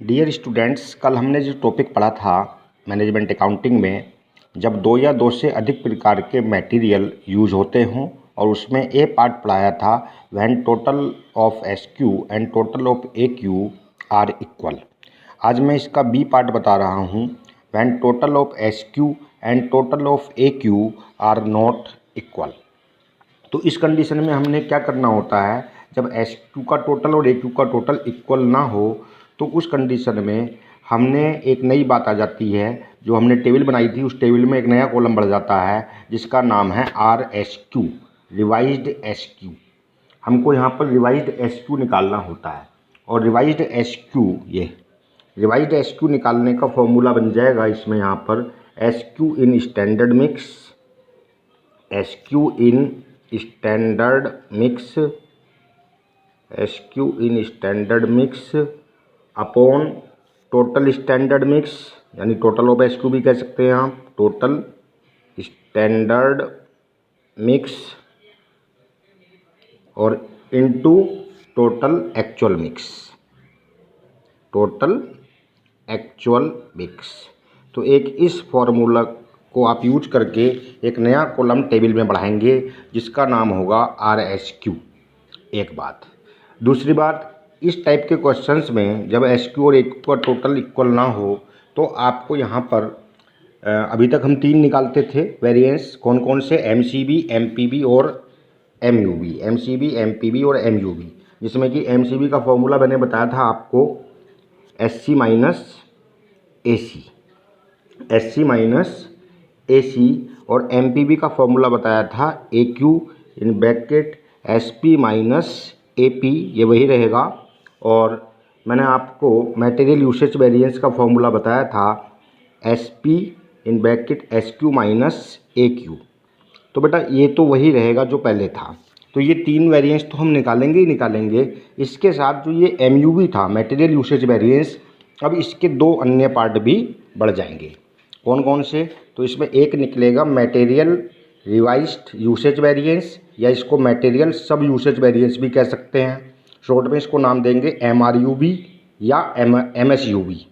Dear students, कल हमने जो टॉपिक पढ़ा था मैनेजमेंट अकाउंटिंग में, जब दो या दो से अधिक प्रकार के मटेरियल यूज होते हों और उसमें ए पार्ट पढ़ाया था when total of S Q and total of A Q R equal. आज मैं इसका बी पार्ट बता रहा हूँ, when total of S Q and total of A Q R not equal. तो इस कंडीशन में हमने क्या करना होता है, जब एस क्यू का टोटल और ए क्यू का टोटल इक्वल ना हो तो उस कंडीशन में हमने एक नई बात आ जाती है। जो हमने टेबल बनाई थी उस टेबल में एक नया कॉलम बढ़ जाता है जिसका नाम है R S Q, revised S Q. हमको यहाँ पर रिवाइज्ड एस क्यू निकालना होता है और रिवाइज्ड एस क्यू निकालने का फॉर्मूला बन जाएगा इसमें यहाँ पर S Q in standard mix, S Q in standard mix upon total standard mix, यानी टोटल ऑफ एस क्यू भी कह सकते हैं आप, टोटल स्टैंडर्ड मिक्स और इनटू टोटल एक्चुअल मिक्स। तो एक इस फॉर्मूला को आप यूज करके एक नया कॉलम टेबल में बढ़ाएंगे जिसका नाम होगा आर एस क्यू। एक बात। दूसरी बात, इस टाइप के क्वेश्चंस में जब एस क्यू और ए क्यू का टोटल इक्वल ना हो तो आपको यहाँ पर अभी तक हम तीन निकालते थे वेरिएंस, कौन कौन से, एमसीबी, एमपीबी और एमयूबी। एमसीबी, एमपीबी और एमयूबी, जिसमें कि एमसीबी का फॉर्मूला मैंने बताया था आपको एससी माइनस एसी और एमपीबी का फॉर्मूला बताया था A Q in bracket SP minus AP, ये वही रहेगा। और मैंने आपको मटेरियल यूसेज वेरिएंस का फॉर्मूला बताया था SP in bracket SQ minus A Q. तो बेटा ये तो वही रहेगा जो पहले था। तो ये तीन वेरिएंस तो हम निकालेंगे ही निकालेंगे। इसके साथ जो ये एमयूबी था, मटेरियल यूसेज वेरिएंस, अब इसके दो अन्य पार्ट भी बढ़ जाएंगे। कौन कौन से? तो इसमें एक निकलेगा मटेरियल रिवाइज्ड यूसेज वेरिएंस, या इसको मटेरियल सब यूसेज वेरिएंस भी कह सकते हैं। शॉर्ट में इसको नाम देंगे एमआरयूबी या एमएसयूबी।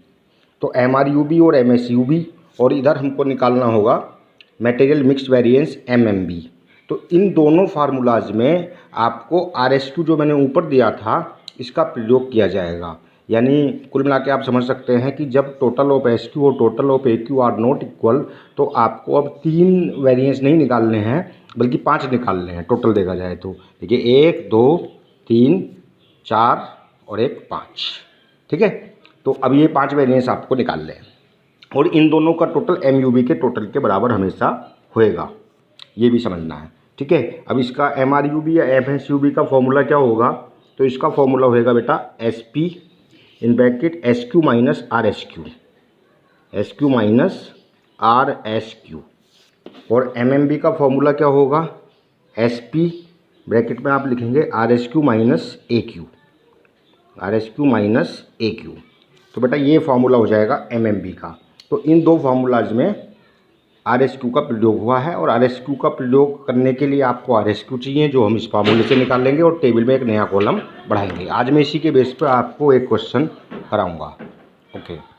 तो एमआरयूबी और एमएसयूबी, और इधर हमको निकालना होगा मटेरियल मिक्स वेरिएंस एमएमबी। तो इन दोनों फार्मूलाज में आपको आरएसक्यू जो मैंने ऊपर दिया था इसका प्रयोग किया जाएगा। यानी कुल मिला के आप समझ सकते हैं कि जब टोटल ऑफ एस क्यू और total of A Q R not equal तो आपको अब तीन वेरिएंस नहीं निकालने हैं बल्कि 5 निकालने हैं टोटल देखा जाए तो। देखिए 1 2 3 4 और एक 5, ठीक है। तो अब ये 5 वेरिएंस आपको निकालने हैं और इन दोनों का टोटल एमयूबी के टोटल के बराबर हमेशा होएगा, ये भी समझना है, ठीक है। अब इसका एमआरयूबी या एमएसयूबी का फॉर्मूला क्या होगा? तो इसका फॉर्मूला होएगा बेटा SP in bracket S Q minus R S Q. और एमएमबी का फॉर्मूला क्या होगा? एसपी ब्रैकेट में आप लिखेंगे R S Q minus A Q. तो बेटा ये फॉर्मूला हो जाएगा एमएमबी का। तो इन दो फार्मूलाज में आर एस क्यू का प्रयोग हुआ है और आर एस क्यू का प्रयोग करने के लिए आपको आर एस क्यू चाहिए, जो हम इस फार्मूले से निकालेंगे और टेबल में एक नया कॉलम बढ़ाएंगे। आज मैं इसी के बेस पर आपको एक क्वेश्चन कराऊंगा। ओके।